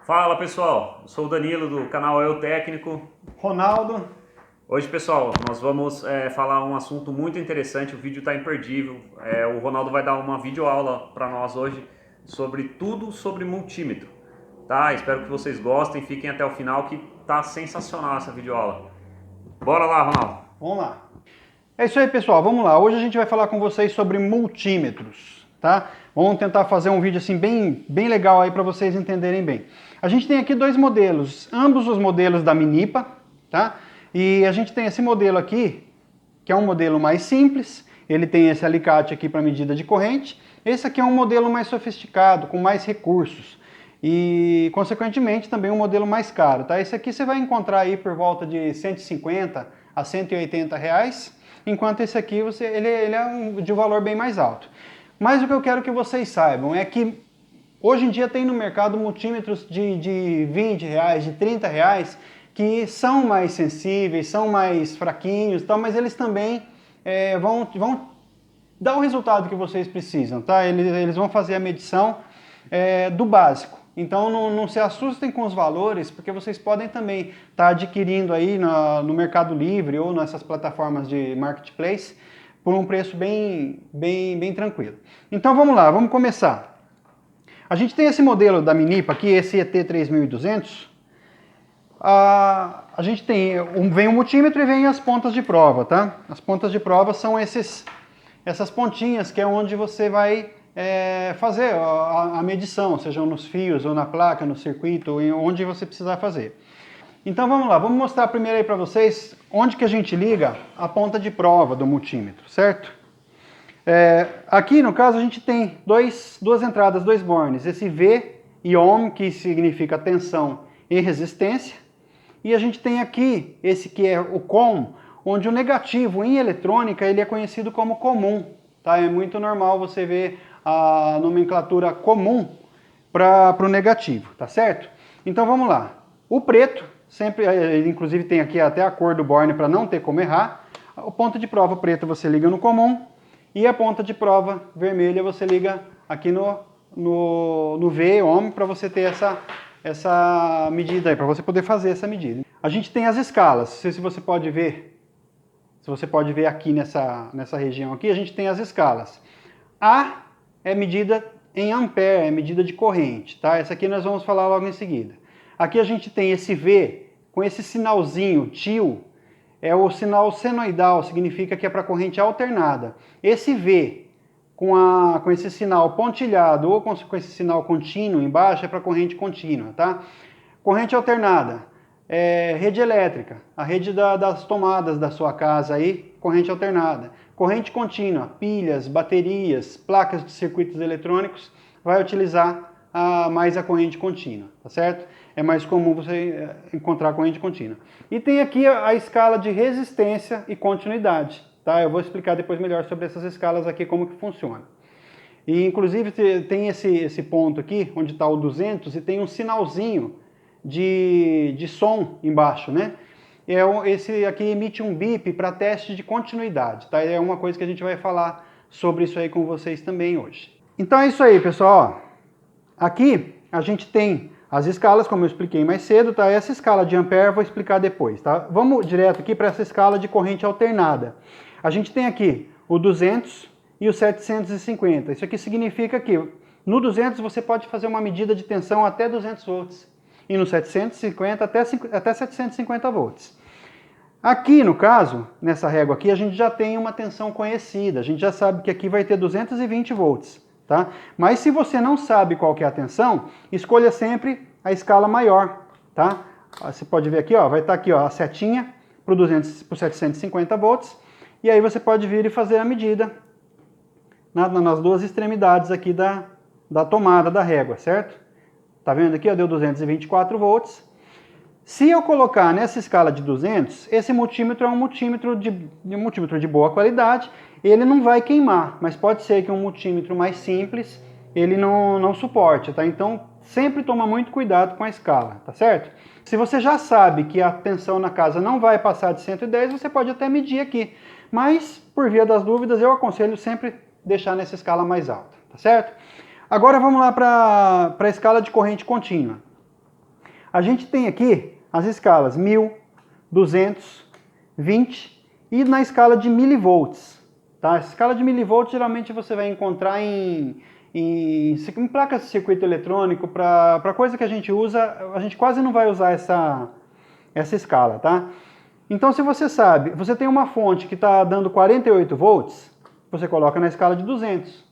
Fala pessoal, eu sou o Danilo do canal Eu Técnico. Ronaldo. Hoje pessoal, nós vamos falar um assunto muito interessante, o vídeo está imperdível. O Ronaldo vai dar uma videoaula para nós hoje sobre tudo sobre multímetro. Tá? Espero que vocês gostem, fiquem até o final que tá sensacional essa videoaula. Bora lá, Ronaldo. Vamos lá. É isso aí, pessoal, vamos lá. Hoje a gente vai falar com vocês sobre multímetros, tá? Vamos tentar fazer um vídeo assim bem legal aí para vocês entenderem bem. A gente tem aqui dois modelos, ambos os modelos da Minipa, tá? E a gente tem esse modelo aqui, que é um modelo mais simples, ele tem esse alicate aqui para medida de corrente. Esse aqui é um modelo mais sofisticado, com mais recursos. E, consequentemente, também um modelo mais caro, tá? Esse aqui você vai encontrar aí por volta de 150 a 180 reais, enquanto esse aqui ele é de um valor bem mais alto. Mas o que eu quero que vocês saibam é que hoje em dia tem no mercado multímetros de 20 reais, de 30 reais, que são mais sensíveis, são mais fraquinhos, tá? Mas eles também vão dar o resultado que vocês precisam, tá? Eles vão fazer a medição do básico. Então não se assustem com os valores, porque vocês podem também estar adquirindo aí no Mercado Livre ou nessas plataformas de marketplace por um preço bem tranquilo. Então vamos lá, vamos começar. A gente tem esse modelo da Minipa aqui, esse ET3200. A gente vem o multímetro e vem as pontas de prova, tá? As pontas de prova são essas pontinhas, que é onde você vai fazer a medição, seja nos fios, ou na placa, no circuito, ou onde você precisar fazer. Então vamos lá, vamos mostrar primeiro aí para vocês onde que a gente liga a ponta de prova do multímetro, certo? Aqui no caso a gente tem duas entradas, dois bornes, esse V e ohm, que significa tensão e resistência, e a gente tem aqui esse que é o COM, onde o negativo em eletrônica ele é conhecido como comum, tá? É muito normal você ver a nomenclatura comum para o negativo, tá certo? Então vamos lá. O preto, sempre, inclusive tem aqui até a cor do borne para não ter como errar. O ponto de prova preto você liga no comum e a ponta de prova vermelha você liga aqui no V, ohm, para você ter essa medida aí, para você poder fazer essa medida. A gente tem as escalas, não sei se você pode ver, aqui nessa região aqui, a gente tem as escalas. A é medida em ampere, é medida de corrente, tá? Essa aqui nós vamos falar logo em seguida. Aqui a gente tem esse V com esse sinalzinho tio, é o sinal senoidal, significa que é para corrente alternada. Esse V com esse sinal pontilhado ou com esse sinal contínuo embaixo é para corrente contínua, tá? Corrente alternada, rede elétrica, a rede das tomadas da sua casa aí, corrente alternada. Corrente contínua, pilhas, baterias, placas de circuitos eletrônicos, vai utilizar mais a corrente contínua, tá certo? É mais comum você encontrar corrente contínua. E tem aqui a escala de resistência e continuidade, tá? Eu vou explicar depois melhor sobre essas escalas aqui, como que funciona. E inclusive tem esse ponto aqui, onde está o 200, e tem um sinalzinho de som embaixo, né? Esse aqui emite um bip para teste de continuidade, tá? É uma coisa que a gente vai falar sobre isso aí com vocês também hoje. Então é isso aí, pessoal. Aqui a gente tem as escalas, como eu expliquei mais cedo, tá? Essa escala de ampere eu vou explicar depois, tá? Vamos direto aqui para essa escala de corrente alternada. A gente tem aqui o 200 e o 750. Isso aqui significa que no 200 você pode fazer uma medida de tensão até 200 volts. E no 750 até 750 volts. Aqui, no caso, nessa régua aqui, a gente já tem uma tensão conhecida. A gente já sabe que aqui vai ter 220 volts, tá? Mas se você não sabe qual que é a tensão, escolha sempre a escala maior, tá? Você pode ver aqui, ó, vai estar aqui, ó, a setinha para o 750 volts. E aí você pode vir e fazer a medida nas duas extremidades aqui da tomada da régua, certo? Tá vendo aqui, ó, deu 224 volts. Se eu colocar nessa escala de 200, esse multímetro é um multímetro de boa qualidade, ele não vai queimar, mas pode ser que um multímetro mais simples, ele não suporte, tá? Então, sempre toma muito cuidado com a escala, tá certo? Se você já sabe que a tensão na casa não vai passar de 110, você pode até medir aqui, mas, por via das dúvidas, eu aconselho sempre deixar nessa escala mais alta, tá certo? Agora vamos lá para a escala de corrente contínua. A gente tem aqui as escalas 1000, 200, 20 e na escala de milivolts. Tá? A escala de milivolts geralmente você vai encontrar em placas de circuito eletrônico. Para coisa que a gente usa, a gente quase não vai usar essa escala. Tá? Então, se você sabe, você tem uma fonte que está dando 48 volts, você coloca na escala de 200.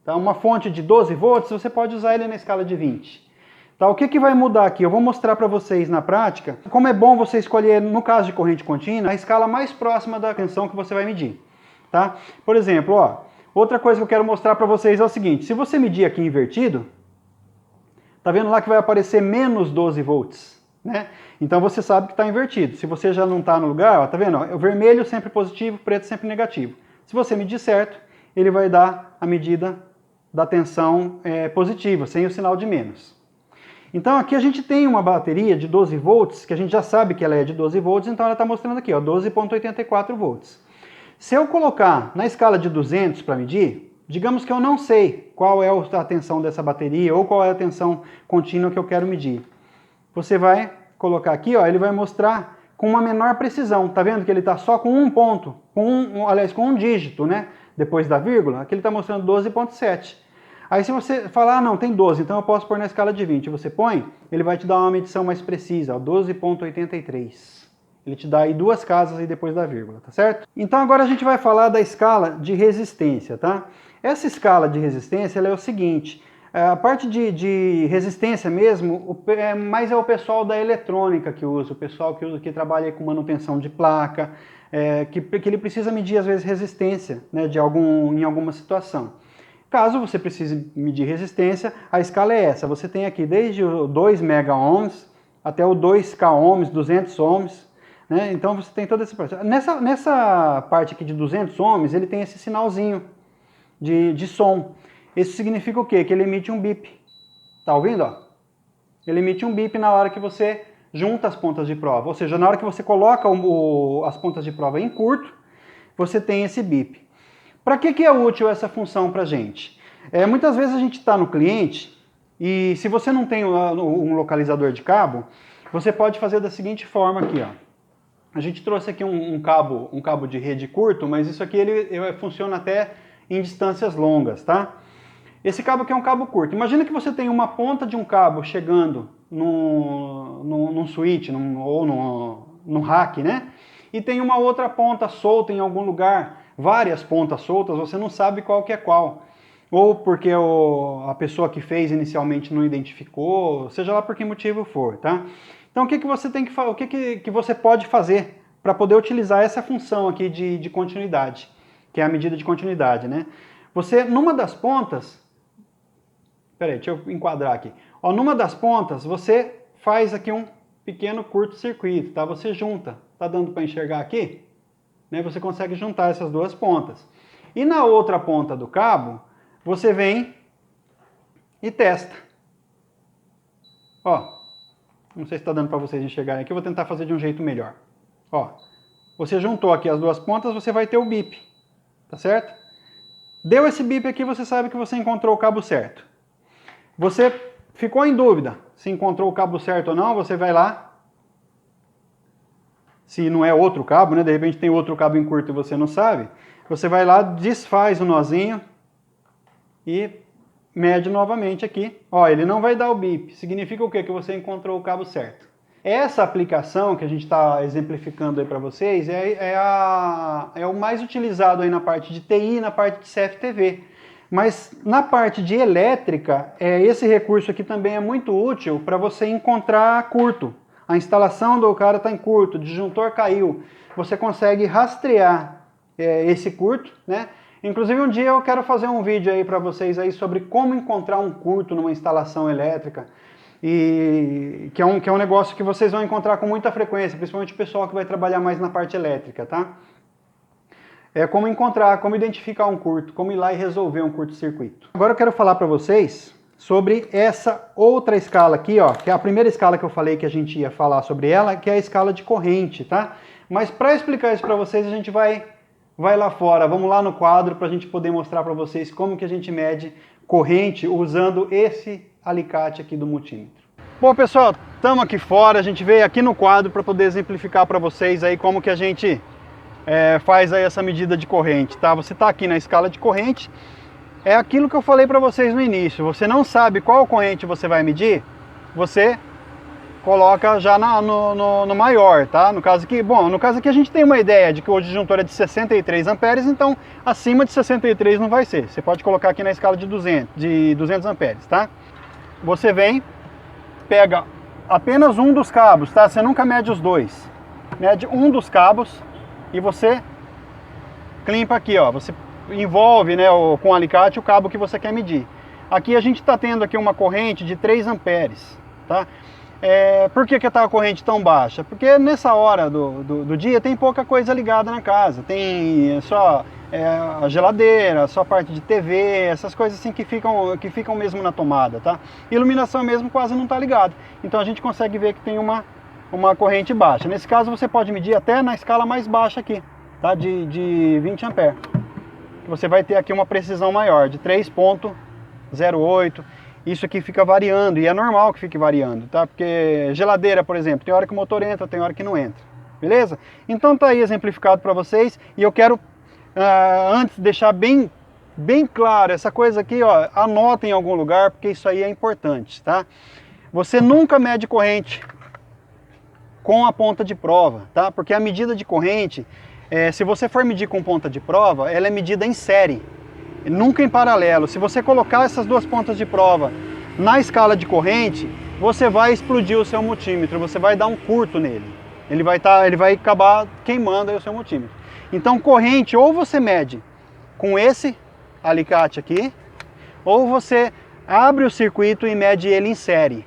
Tá? Uma fonte de 12 volts, você pode usar ele na escala de 20. Tá? O que vai mudar aqui? Eu vou mostrar para vocês na prática como é bom você escolher, no caso de corrente contínua, a escala mais próxima da tensão que você vai medir. Tá? Por exemplo, ó, outra coisa que eu quero mostrar para vocês é o seguinte, se você medir aqui invertido, tá vendo lá que vai aparecer menos 12 volts? Né? Então você sabe que está invertido. Se você já não está no lugar, ó, tá vendo? Ó, o vermelho sempre positivo, o preto sempre negativo. Se você medir certo, ele vai dar a medida da tensão positiva, sem o sinal de menos. Então aqui a gente tem uma bateria de 12 volts, que a gente já sabe que ela é de 12 volts, então ela está mostrando aqui, 12,84 volts. Se eu colocar na escala de 200 para medir, digamos que eu não sei qual é a tensão dessa bateria ou qual é a tensão contínua que eu quero medir. Você vai colocar aqui, ó, ele vai mostrar com uma menor precisão. Tá vendo que ele está só com um ponto, aliás, com um dígito, né? Depois da vírgula, aqui ele está mostrando 12,7. Aí se você falar, ah, não, tem 12, então eu posso pôr na escala de 20. Você põe, ele vai te dar uma medição mais precisa, 12,83. Ele te dá aí duas casas aí depois da vírgula, tá certo? Então agora a gente vai falar da escala de resistência, tá? Essa escala de resistência, ela é o seguinte, a parte de resistência mesmo, mais é o pessoal da eletrônica que usa, o pessoal que trabalha com manutenção de placa, que ele precisa medir às vezes resistência, né, em alguma situação. Caso você precise medir resistência, a escala é essa. Você tem aqui desde o 2 mega ohms até o 2K ohms, 200 ohms. Né? Então você tem todo esse processo. Nessa parte aqui de 200 ohms, ele tem esse sinalzinho de som. Isso significa o quê? Que ele emite um bip. Tá ouvindo? Ó? Ele emite um bip na hora que você junta as pontas de prova. Ou seja, na hora que você coloca as pontas de prova em curto, você tem esse bip. Para que é útil essa função para a gente? Muitas vezes a gente está no cliente e se você não tem um localizador de cabo, você pode fazer da seguinte forma aqui. Ó. A gente trouxe aqui um cabo de rede curto, mas isso aqui ele funciona até em distâncias longas, tá? Esse cabo aqui é um cabo curto. Imagina que você tem uma ponta de um cabo chegando num switch ou num rack, né? E tem uma outra ponta solta em algum lugar, várias pontas soltas, você não sabe qual que é qual. Ou porque a pessoa que fez inicialmente não identificou, seja lá por que motivo for, tá? Então o que você tem que você pode fazer para poder utilizar essa função aqui de continuidade, que é a medida de continuidade, né? Você, numa das pontas, peraí, deixa eu enquadrar aqui. Ó, numa das pontas, você faz aqui um pequeno curto-circuito, tá? Você junta, tá dando para enxergar aqui? Né? Você consegue juntar essas duas pontas. E na outra ponta do cabo, você vem e testa. Ó, não sei se está dando para vocês enxergarem aqui, eu vou tentar fazer de um jeito melhor. Ó, você juntou aqui as duas pontas, você vai ter o bip, tá certo? Deu esse bip aqui, você sabe que você encontrou o cabo certo. Você ficou em dúvida se encontrou o cabo certo ou não, você vai lá. Se não é outro cabo, né? De repente tem outro cabo em curto e você não sabe. Você vai lá, desfaz o nozinho e mede novamente aqui. Ó, ele não vai dar o bip. Significa o quê? Que você encontrou o cabo certo. Essa aplicação que a gente está exemplificando aí para vocês é o mais utilizado aí na parte de TI e na parte de CFTV. Mas na parte de elétrica, esse recurso aqui também é muito útil para você encontrar curto. A instalação do cara está em curto, o disjuntor caiu. Você consegue rastrear esse curto, né? Inclusive um dia eu quero fazer um vídeo aí para vocês aí sobre como encontrar um curto numa instalação elétrica. E que é um negócio que vocês vão encontrar com muita frequência, principalmente o pessoal que vai trabalhar mais na parte elétrica, tá? Como encontrar, como identificar um curto, como ir lá e resolver um curto-circuito. Agora eu quero falar para vocês sobre essa outra escala aqui, ó, que é a primeira escala que eu falei que a gente ia falar sobre ela, que é a escala de corrente, tá? Mas para explicar isso para vocês, a gente vai lá fora, vamos lá no quadro para a gente poder mostrar para vocês como que a gente mede corrente usando esse alicate aqui do multímetro. Bom, pessoal, estamos aqui fora, a gente veio aqui no quadro para poder exemplificar para vocês aí como que a gente faz aí essa medida de corrente, tá? Você está aqui na escala de corrente, é aquilo que eu falei para vocês no início, você não sabe qual corrente você vai medir, você coloca já no maior, tá? No caso aqui a gente tem uma ideia de que o disjuntor é de 63 amperes, então acima de 63 não vai ser. Você pode colocar aqui na escala de 200 amperes, tá? Você vem, pega apenas um dos cabos, tá? Você nunca mede os dois. Mede um dos cabos e você climpa aqui, ó. Você envolve, né, com o alicate o cabo que você quer medir. Aqui a gente está tendo aqui uma corrente de 3 amperes, tá? Por que está a corrente tão baixa? Porque nessa hora do dia tem pouca coisa ligada na casa. Tem só a geladeira, só parte de TV, essas coisas assim que ficam mesmo na tomada, tá? Iluminação mesmo quase não está ligada. Então a gente consegue ver que tem uma corrente baixa. Nesse caso você pode medir até na escala mais baixa aqui, tá? De 20 amperes. Você vai ter aqui uma precisão maior, de 3,08. Isso aqui fica variando, e é normal que fique variando, tá? Porque geladeira, por exemplo, tem hora que o motor entra, tem hora que não entra, beleza? Então tá aí exemplificado para vocês, e eu quero, antes, deixar bem claro, essa coisa aqui, ó, anota em algum lugar, porque isso aí é importante, tá? Você nunca mede corrente com a ponta de prova, tá? Porque a medida de corrente, se você for medir com ponta de prova, ela é medida em série, nunca em paralelo. Se você colocar essas duas pontas de prova na escala de corrente, você vai explodir o seu multímetro, você vai dar um curto nele. Ele vai acabar queimando aí o seu multímetro. Então corrente, ou você mede com esse alicate aqui, ou você abre o circuito e mede ele em série,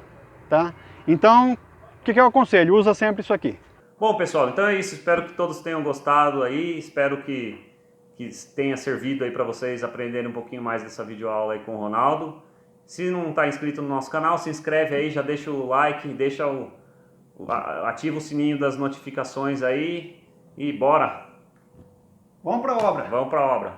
tá? Então, o que eu aconselho? Usa sempre isso aqui. Bom, pessoal, então é isso. Espero que todos tenham gostado aí. Espero que tenha servido aí para vocês aprenderem um pouquinho mais dessa videoaula aí com o Ronaldo. Se não está inscrito no nosso canal, se inscreve aí, já deixa o like, ativa o sininho das notificações aí e bora! Vamos para a obra! Vamos para a obra!